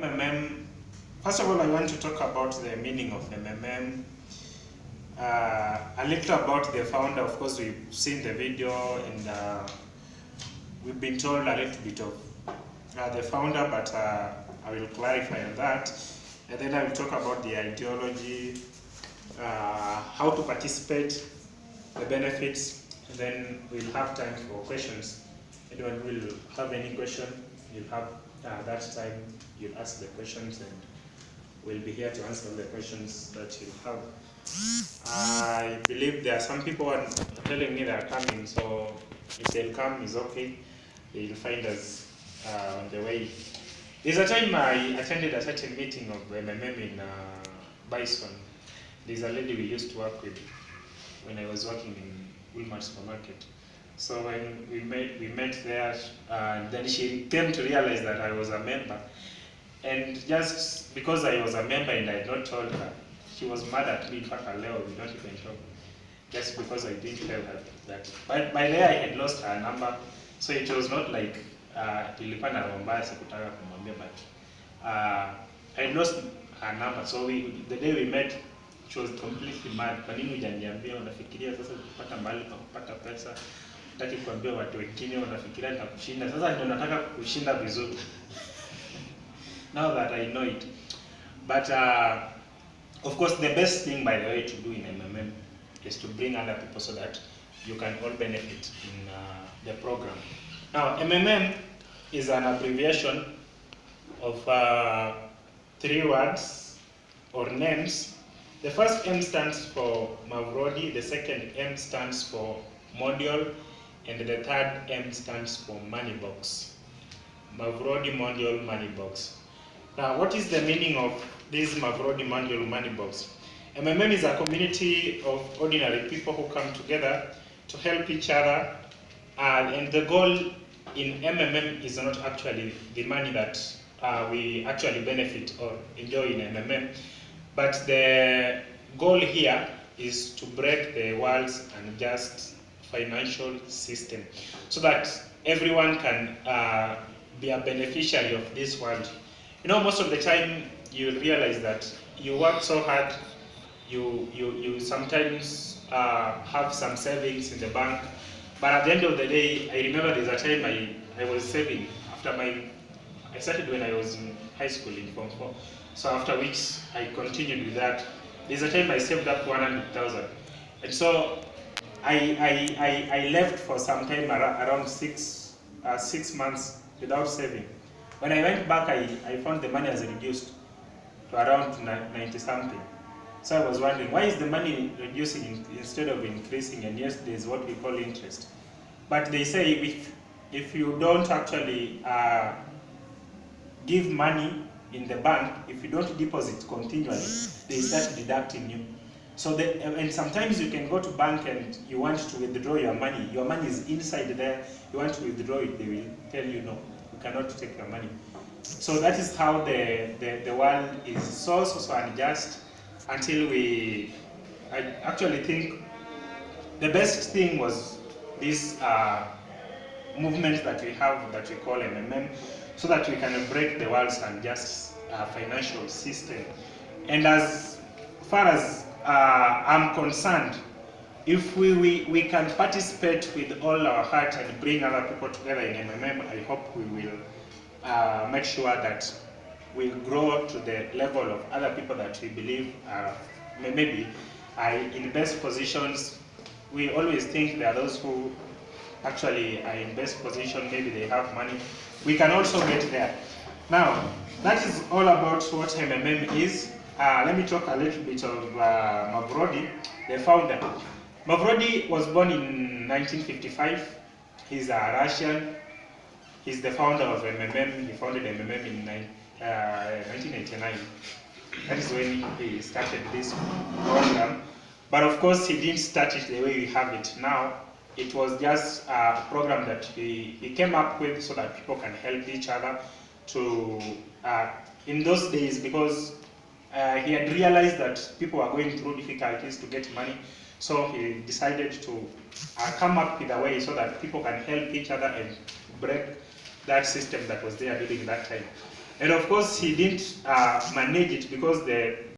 MMM, first of all, I want to talk about the meaning of MMM. A little about the founder. Of course, we've seen the video and we've been told a little bit of the founder, but I will clarify on that. And then I will talk about the ideology, how to participate, the benefits, and then we'll have time for questions. Anyone will have any question, you'll have that time, you'll ask the questions, and we'll be here to answer the questions that you have. I believe there are some people who are telling me they are coming, so if they'll come, it's okay. They'll find us on the way. There's a time I attended a certain meeting of MMM in Bison. There's a lady we used to work with when I was working in Walmart supermarket. So when we met there, and then she came to realize that I was a member. And just because I was a member and I had not told her, she was mad at me. In fact, we don't even talk. Just because I didn't tell her that. But by there I had lost her number, so it was not like nilikuwa na roho mbaya sikutaka kumwambia, but I had lost her number. So the day we met, she was completely mad. Kwa nini hujaniambia? Unafikiria sasa kupata mahali pa kupata pesa, nataka kuambia watu wengine, unafikiria nitakushinda. Sasa ndio nataka kushinda vizuri. Now that I know it. But of course, the best thing, by the way, to do in MMM is to bring other people so that you can all benefit in the program. Now, MMM is an abbreviation of 3 words or names. The first M stands for Mavrodi, the second M stands for module, and the third M stands for moneybox. Mavrodi, module, moneybox. Now, what is the meaning of this Mavrodi, module, moneybox? MMM is a community of ordinary people who come together to help each other, and the goal in MMM is not actually the money that we actually benefit or enjoy in MMM, but the goal here is to break the world's unjust financial system so that everyone can be a beneficiary of this world. You know, most of the time you realize that you work so hard, you sometimes have some savings in the bank, but at the end of the day, I remember there's a time I was saving after I started when I was in high school in Form 4. So after which I continued with that. There's a time I saved up 100,000. And so I left for some time around 6 months without saving. When I went back, I found the money has reduced to around 90 something. So I was wondering, why is the money reducing instead of increasing? And yes, there's what we call interest. But they say if you don't actually give money in the bank, if you don't deposit continually, they start deducting you. So and sometimes you can go to bank and you want to withdraw your money is inside there, you want to withdraw it, they will tell you no, you cannot take your money. So that is how the world is so unjust until I actually think the best thing was this movement that we have that we call MMM, so that we can break the world's unjust financial system. And as far as I'm concerned, if we can participate with all our heart and bring other people together in MMM, I hope we will make sure that we grow to the level of other people that we believe maybe are in best positions. We always think there are those who actually are in best position, maybe they have money. We can also get there. Now, that is all about what MMM is. Let me talk a little bit of Mavrodi, the founder. Mavrodi was born in 1955. He's a Russian. He's the founder of MMM. He founded MMM in 1989. That is when he started this program. But of course, he didn't start it the way we have it now. It was just a program that he came up with so that people can help each other to, in those days, because he had realized that people were going through difficulties to get money. So he decided to come up with a way so that people can help each other and break that system that was there during that time. And of course, he didn't manage it because the